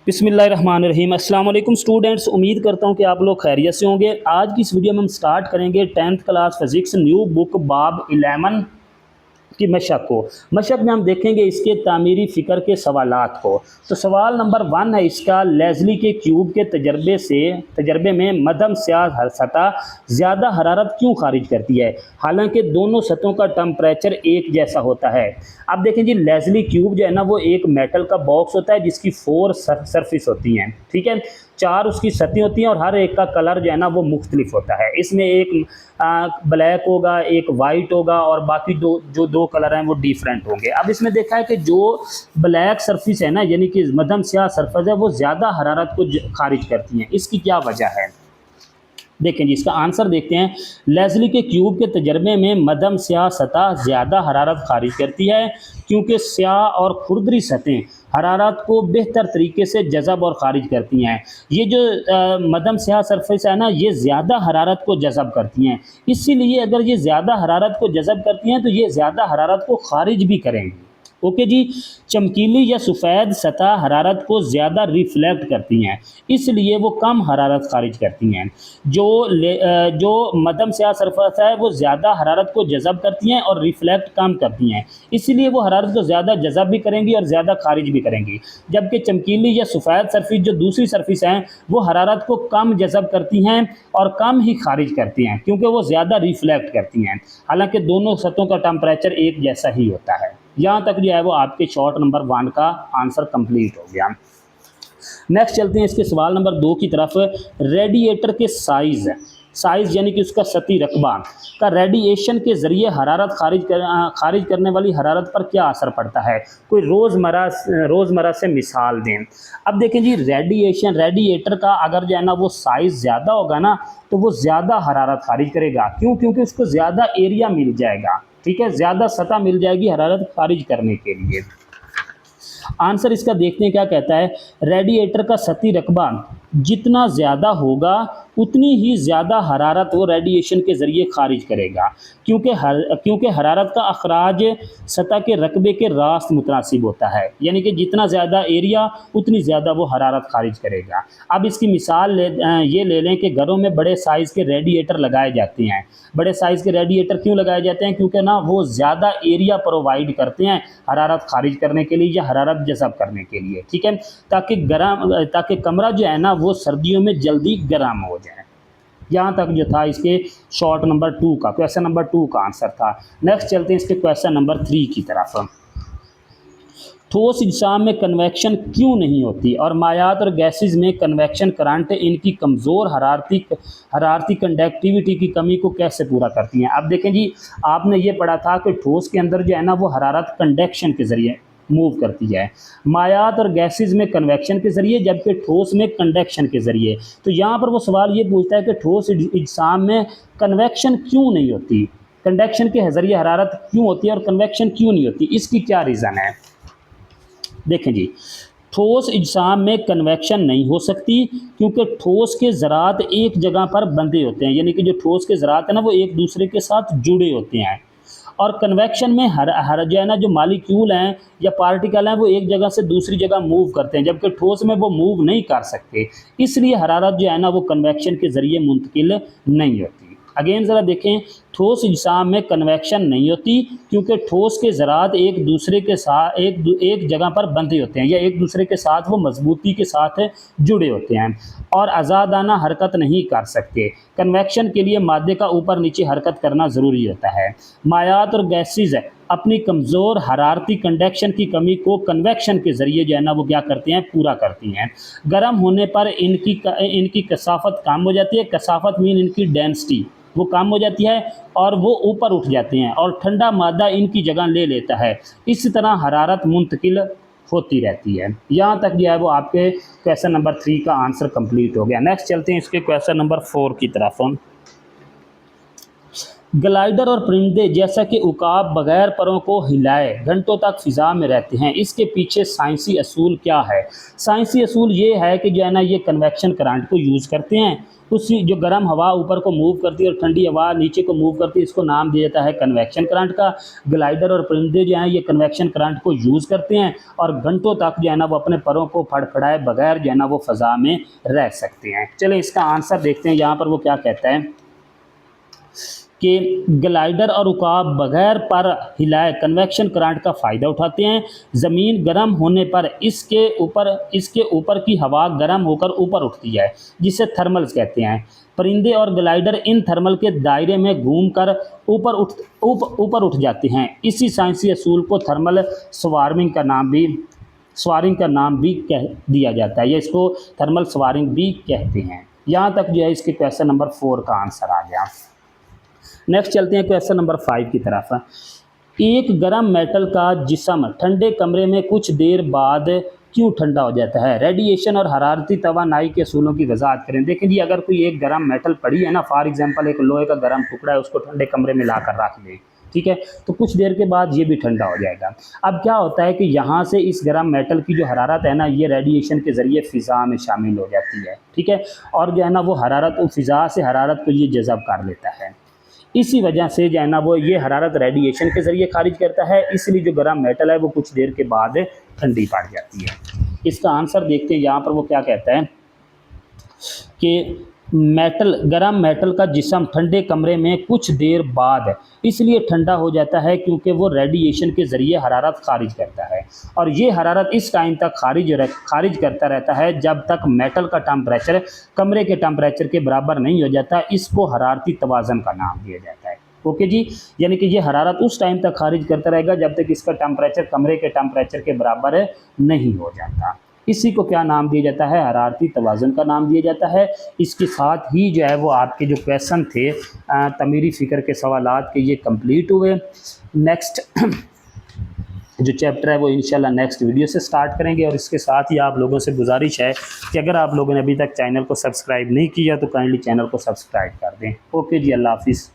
बिस्मिल्लाहिर्रहमानिर्रहीम। अस्सलाम वालेकुम स्टूडेंट्स, उम्मीद करता हूँ कि आप लोग खैरियत से होंगे। आज की इस वीडियो में हम स्टार्ट करेंगे 10th class physics new book बाब 11 की मशक को। मशक में हम देखेंगे इसके तामीरी फ़िक्र के सवालात को। तो सवाल नंबर 1 है इसका, लेज़ली के क्यूब के तजर्बे में मध्यम स्याह सतह ज़्यादा हरारत क्यों खारिज करती है, हालांकि दोनों सतहों का टेम्परेचर एक जैसा होता है। अब देखें जी, लेज़ली क्यूब जो है ना वो एक मेटल का बॉक्स होता है जिसकी 4 सरफेस होती हैं, ठीक है, 4 उसकी सतहें होती हैं और हर एक का कलर जो है ना वो मुख्तलिफ होता है। इसमें एक ब्लैक होगा, एक वाइट होगा और बाकी दो कलर हैं वो डिफरेंट होंगे। अब इसमें देखा है कि जो ब्लैक सरफेस है ना, यानी कि मध्यम स्याह सरफेस है, वो ज़्यादा हरारत को खारिज करती हैं। इसकी क्या वजह है, देखें जी, इसका आंसर देखते हैं। लेज़ली के क्यूब के तजर्बे में मध्यम स्याह सतह ज़्यादा हरारत खारिज करती है क्योंकि स्याह और खुरदरी सतहें हरारत को बेहतर तरीके से जज़ब और ख़ारिज करती हैं। ये जो मध्यम स्याह सरफेस है ना, ये ज़्यादा हरारत को जज़ब करती हैं। इसीलिए अगर ये ज़्यादा हरारत को जज़ब करती हैं तो ये ज़्यादा हरारत को ख़ारिज भी करेंगी। ओके जी। चमकीली या सफ़ेद सतह हरारत को ज़्यादा रिफ्लेक्ट करती हैं, इसलिए वो कम हरारत खारिज करती हैं। जो मध्यम स्याह सरफेस है वो ज़्यादा हरारत को जज़ब करती हैं और रिफ्लेक्ट कम करती हैं, इसलिए वो हरारत को ज़्यादा जज़ब भी करेंगी और ज़्यादा खारिज भी करेंगी। जबकि चमकीली या सफ़ेद सरफेस जो दूसरी सरफेस हैं वो हरारत को कम जज़ब करती हैं और कम ही खारिज करती हैं क्योंकि वो ज़्यादा रिफ्लेक्ट करती हैं। हालांकि दोनों सतहों का टेम्परेचर एक जैसा ही होता है। यहाँ तक जो है वो आपके शॉर्ट नंबर 1 का आंसर कंप्लीट हो गया। नेक्स्ट चलते हैं इसके सवाल नंबर 2 की तरफ। रेडिएटर के साइज़ यानी कि उसका सतही रकबा का रेडिएशन के ज़रिए हरारत खारिज करने वाली हरारत पर क्या असर पड़ता है, कोई रोज़मर्रा से मिसाल दें। अब देखें जी, रेडिएटर का अगर जो है ना वो साइज़ ज़्यादा होगा ना तो वो ज़्यादा हरारत खारिज करेगा। क्यों? क्योंकि उसको ज़्यादा एरिया मिल जाएगा, ठीक है, ज़्यादा सतह मिल जाएगी हरारत खारिज करने के लिए। आंसर इसका देखते हैं क्या कहता है। रेडिएटर का सतही रकबा जितना ज़्यादा होगा उतनी ही ज़्यादा हरारत वो रेडिएशन के ज़रिए खारिज करेगा, क्योंकि हरारत का अखराज सतह के रकबे के रास्त मुतनासिब होता है, यानी कि जितना ज़्यादा एरिया उतनी ज़्यादा वो हरारत खारिज करेगा। अब इसकी मिसाल ये ले लें कि घरों में बड़े साइज़ के रेडिएटर लगाए जाते हैं। बड़े साइज़ के रेडिएटर क्यों लगाए जाते हैं? क्योंकि ना वो ज़्यादा एरिया प्रोवाइड करते हैं हरारत खारिज करने के लिए या हरारत जज़ब करने के लिए, ठीक है, ताकि कमरा जो है ना वो सर्दियों में जल्दी गर्म हो जाए। यहाँ तक जो था इसके शॉर्ट नंबर 2 का, क्वेश्चन नंबर 2 का आंसर था। नेक्स्ट चलते हैं इसके क्वेश्चन नंबर 3 की तरफ। ठोस इज्साम में कन्वेक्शन क्यों नहीं होती और मायात और गैसेज में कन्वेक्शन करंट इनकी कमज़ोर हरारती कंडक्टिविटी की कमी को कैसे पूरा करती हैं। अब देखें जी, आपने ये पढ़ा था कि ठोस के अंदर जो है ना वो हरारत कंडक्शन के ज़रिए मूव करती है, मायात और गैसेज में कन्वेक्शन के ज़रिए, जबकि ठोस में कंडक्शन के ज़रिए। तो यहाँ पर वो सवाल ये पूछता है कि ठोस इज्साम में कन्वेक्शन क्यों नहीं होती, कंडक्शन के ज़रिए हरारत क्यों होती है और कन्वेक्शन क्यों नहीं होती, इसकी क्या रीज़न है। देखें जी, ठोस इज्साम में कन्वेक्शन नहीं हो सकती क्योंकि ठोस के ज़रात एक जगह पर बंधे होते हैं, यानी कि जो ठोस के ज़रात हैं ना वो एक दूसरे के साथ जुड़े होते हैं। और कन्वेक्शन में हर जो है ना जो मालिक्यूल हैं या पार्टिकल हैं वो एक जगह से दूसरी जगह मूव करते हैं, जबकि ठोस में वो मूव नहीं कर सकते, इसलिए हरारत जो है ना वो कन्वेक्शन के ज़रिए मुंतकिल नहीं होती। अगेन ज़रा देखें, ठोस इज्साम में कन्वेक्शन नहीं होती क्योंकि ठोस के ज़रात एक दूसरे के साथ एक जगह पर बंधे होते हैं या एक दूसरे के साथ वो मजबूती के साथ जुड़े होते हैं और आज़ादाना हरकत नहीं कर सकते। कन्वेक्शन के लिए मादे का ऊपर नीचे हरकत करना ज़रूरी होता है। मायात और गैसेज अपनी कमज़ोर हरारती कंडक्शन की कमी को कन्वेक्शन के ज़रिए जो है ना वो क्या करते हैं, पूरा करती हैं। गर्म होने पर इनकी कसाफत कम हो जाती है, कसाफत मीन इनकी डेंसिटी वो कम हो जाती है और वो ऊपर उठ जाते हैं और ठंडा मादा इनकी जगह ले लेता है। इस तरह हरारत मुंतकिल होती रहती है। यहाँ तक जो है वो आपके क्वेश्चन नंबर 3 का आंसर कंप्लीट हो गया। नेक्स्ट चलते हैं इसके क्वेश्चन नंबर 4 की तरफ। ग्लाइडर और परिंदे जैसा कि उकाब बगैर परों को हिलाए घंटों तक फिजा में रहते हैं, इसके पीछे साइंसी असूल क्या है? साइंसी असूल ये है कि जो है ना ये कन्वेक्शन करंट को यूज़ करते हैं। उसी जो गर्म हवा ऊपर को मूव करती है और ठंडी हवा नीचे को मूव करती है, इसको नाम दिया जाता है कन्वेक्शन करंट का। ग्लाइडर और परिंदे जो हैं ये कन्वेक्शन करंट को यूज़ करते हैं और घंटों तक जो है ना वो अपने परों को फड़फड़ाए बगैर जो है ना वो फ़ज़ा में रह सकते हैं। चलें इसका आंसर देखते हैं। यहाँ पर वो क्या कहता है कि ग्लाइडर और उकाब बगैर पर हिलाए कन्वेक्शन करंट का फ़ायदा उठाते हैं। ज़मीन गर्म होने पर इसके ऊपर की हवा गर्म होकर ऊपर उठती है, जिसे थर्मल्स कहते हैं। परिंदे और ग्लाइडर इन थर्मल के दायरे में घूमकर ऊपर उठ जाते हैं। इसी साइंसी असूल को थर्मल स्वार्मिंग का नाम भी कह दिया जाता है, या इसको थर्मल स्वार्मिंग भी कहते हैं। यहाँ तक जो है इसके क्वेश्चन नंबर 4 का आंसर आ गया। नेक्स्ट चलते हैं क्वेश्चन नंबर 5 की तरफ। एक गर्म मेटल का जिस्म ठंडे कमरे में कुछ देर बाद क्यों ठंडा हो जाता है? रेडिएशन और हरारती तवानाई के असूलों की वजाहत करें। देखें जी, अगर कोई एक गर्म मेटल पड़ी है ना, फॉर एग्जांपल एक लोहे का गर्म टुकड़ा है, उसको ठंडे कमरे में ला कर रख दें, ठीक है, तो कुछ देर के बाद ये भी ठंडा हो जाएगा। अब क्या होता है कि यहाँ से इस गर्म मेटल की जो हरारत है ना, ये रेडिएशन के ज़रिए फ़िज़ा में शामिल हो जाती है, ठीक है, और जो है ना वो हरारत फ़िज़ा से हरारत को ये जज़ब कर लेता है। इसी वजह से जो है ना वो ये हरारत रेडिएशन के ज़रिए खारिज करता है, इसलिए जो गर्म मेटल है वो कुछ देर के बाद ठंडी पड़ जाती है। इसका आंसर देखते हैं। यहाँ पर वो क्या कहता है कि गर्म मेटल का जिस्म ठंडे कमरे में कुछ देर बाद इसलिए ठंडा हो जाता है क्योंकि वो रेडिएशन के ज़रिए हरारत खारिज करता है, और ये हरारत इस टाइम तक खारिज करता रहता है जब तक मेटल का टेम्परेचर कमरे के टेम्परेचर के बराबर नहीं हो जाता। इसको हरारती तवाज़न का नाम दिया जाता है। ओके जी, यानी कि ये हरारत उस टाइम तक खारिज करता रहेगा जब तक इसका टेम्परेचर कमरे के टेम्परेचर के बराबर नहीं हो जाता। इसी को क्या नाम दिया जाता है? हरारती तवाज़ुन का नाम दिया जाता है। इसके साथ ही जो है वो आपके जो क्वेश्चन थे तमीरी फ़िक्र के सवालात के ये कंप्लीट हुए। नेक्स्ट जो चैप्टर है वो इंशाल्लाह नेक्स्ट वीडियो से स्टार्ट करेंगे। और इसके साथ ही आप लोगों से गुजारिश है कि अगर आप लोगों ने अभी तक चैनल को सब्सक्राइब नहीं किया तो काइंडली चैनल को सब्सक्राइब कर दें। ओके जी, अल्लाह हाफिज़।